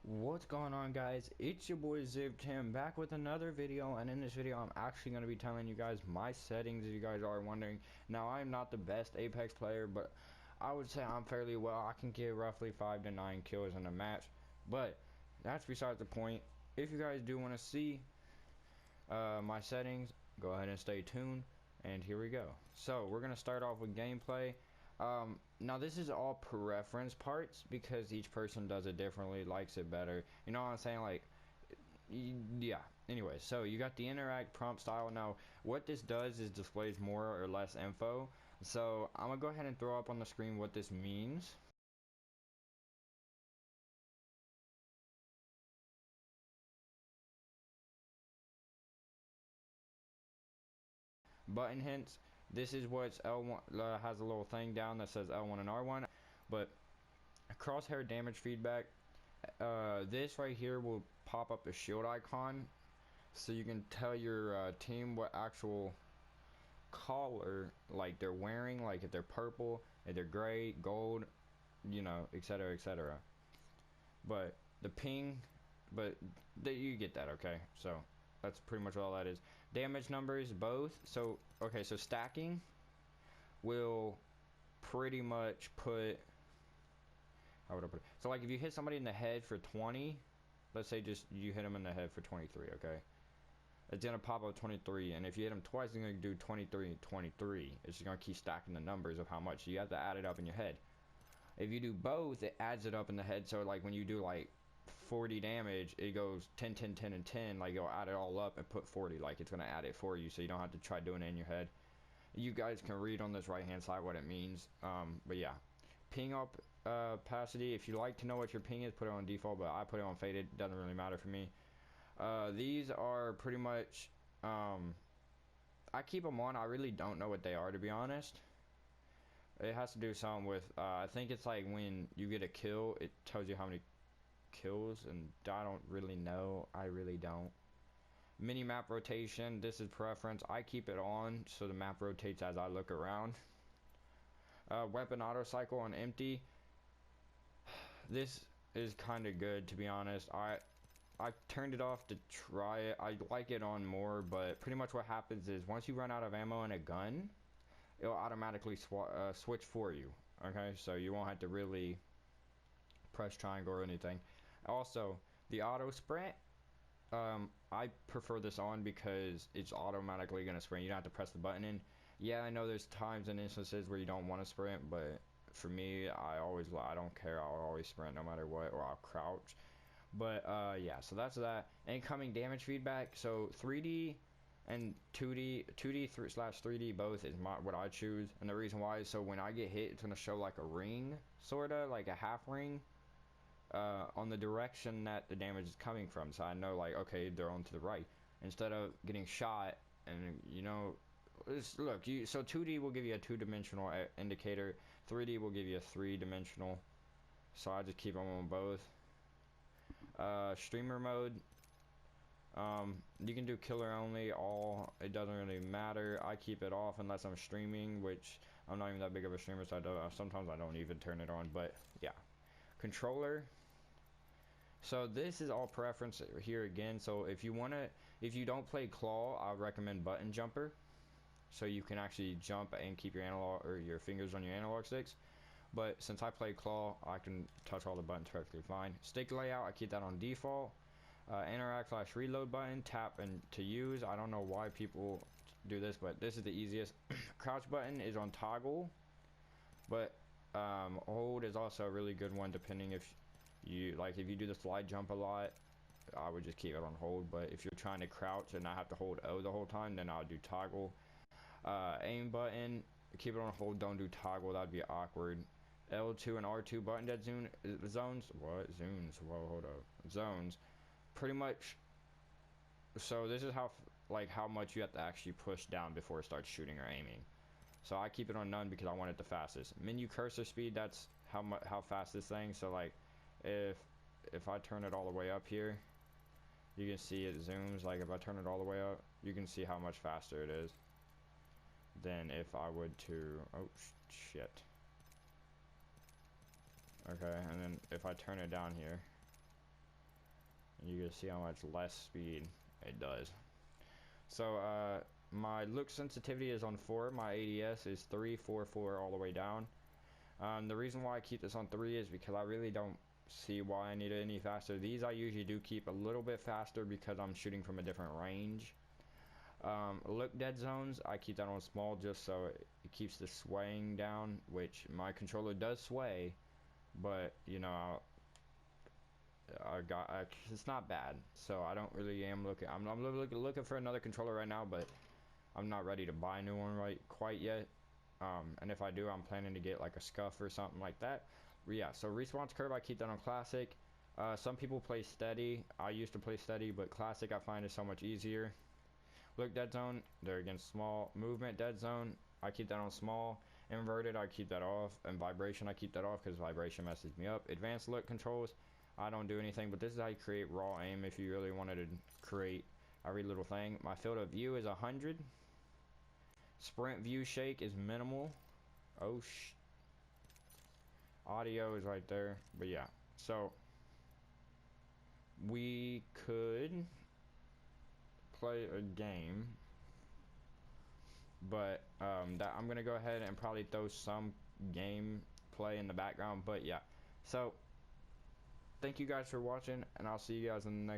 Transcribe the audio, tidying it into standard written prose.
What's going on, guys? It's your boy ZibTim back with another video, and in this video I'm actually going to be telling you guys my settings if you guys are wondering. Now, I'm not the best Apex player, but I would say I'm fairly well. I can get roughly 5 to 9 kills in a match, but that's besides the point. If you guys do want to see my settings, go ahead and stay tuned, and here we go. So we're going to start off with gameplay. Now this is all preference parts because each person does it differently, likes it better. You know what I'm saying? Like, yeah. Anyway, so you got the interact prompt style. Now, what this does is displays more or less info. So I'm gonna go ahead and throw up on the screen what this means. Button hints. This is what's L1 has a little thing down that says L1 and R1, but crosshair damage feedback. This right here will pop up a shield icon, so you can tell your team what actual color like they're wearing, like if they're purple, if they're gray, gold, you know, etc, etc. But the ping, but you get that, okay? So that's pretty much all that is. Damage numbers, both. So okay, so stacking will pretty much put, how would I put it? So like if you hit somebody in the head for 20, let's say just you hit them in the head for 23, okay? It's gonna pop up 23, and if you hit them twice, it's gonna do 23, 23. It's just gonna keep stacking the numbers of how much. You have to add it up in your head. If you do both, it adds it up in the head. So like when you do like 40 damage, it goes 10, 10, 10, and 10. Like you'll add it all up and put 40. Like it's gonna add it for you, so you don't have to try doing it in your head. You guys can read on this right hand side what it means. But yeah, ping up opacity. If you like to know what your ping is, put it on default, but I put it on faded. Doesn't really matter for me. These are pretty much, I keep them on. I really don't know what they are, to be honest. It has to do something with, I think it's like when you get a kill, it tells you how many kills, and I don't really know. I really don't. Mini map rotation, this is preference. I keep it on so the map rotates as I look around. Weapon auto cycle on empty. This is kind of good, to be honest. I turned it off to try it. I like it on more, but pretty much what happens is once you run out of ammo in a gun, it'll automatically switch for you. Okay, so you won't have to really press triangle or anything. Also, the auto sprint, I prefer this on because it's automatically going to sprint. You don't have to press the button in. Yeah, I know there's times and instances where you don't want to sprint, but for me, I don't care. I'll always sprint no matter what, or I'll crouch. But yeah, so that's that. Incoming damage feedback. So 3D and 2D slash 3D both is what I choose, and the reason why is so when I get hit, it's gonna show like a ring, sorta like a half ring, on the direction that the damage is coming from. So I know like, okay, they're on to the right instead of getting shot. And you know, look, so 2D will give you a 2-dimensional indicator, 3D will give you a 3-dimensional. So I just keep them on both. Streamer mode, you can do killer only, all, it doesn't really matter. I keep it off unless I'm streaming, which I'm not even that big of a streamer, so sometimes I don't even turn it on. But yeah, controller, so this is all preference here again. So if you don't play claw, I recommend button jumper, so you can actually jump and keep your analog or your fingers on your analog sticks. But since I play claw, I can touch all the buttons perfectly fine. Stick layout, I keep that on default. Interact slash reload button, tap and to use. I don't know why people do this, but this is the easiest. Crouch button is on toggle, but hold is also a really good one depending if you do the slide jump a lot. I would just keep it on hold, but if you're trying to crouch and not have to hold O the whole time, then I'll do toggle. Aim button, keep it on hold, don't do toggle, that'd be awkward. L2 and R2 button dead zones, what zones, whoa, hold up, zones, pretty much. So this is how much you have to actually push down before it starts shooting or aiming. So I keep it on none because I want it the fastest. Menu cursor speed, that's how fast this thing. So like if I turn it all the way up here, you can see it zooms. Like if I turn it all the way up, you can see how much faster it is than if I would to, oh shit. Okay, and then if I turn it down here, and you can see how much less speed it does. So my look sensitivity is on 4, my ADS is 3, 4, 4 all the way down. The reason why I keep this on 3 is because I really don't see why I need it any faster. These I usually do keep a little bit faster because I'm shooting from a different range. Look dead zones, I keep that on small just so it keeps the swaying down, which my controller does sway, but you know, it's not bad. So I don't really am looking. I'm looking for another controller right now, but I'm not ready to buy a new one quite yet. And if I do, I'm planning to get like a Scuff or something like that. But yeah, so response curve, I keep that on classic. Some people play steady. I used to play steady, but classic I find is so much easier. Look dead zone, they're against small. Movement dead zone, I keep that on small. Inverted, I keep that off. And vibration, I keep that off because vibration messes me up. Advanced look controls, I don't do anything, but this is how you create raw aim if you really wanted to create every little thing. My field of view is 100. Sprint view shake is minimal. Oh audio is right there, but yeah. So we could play a game, but that I'm gonna go ahead and probably throw some gameplay in the background. But yeah, so thank you guys for watching, and I'll see you guys in the next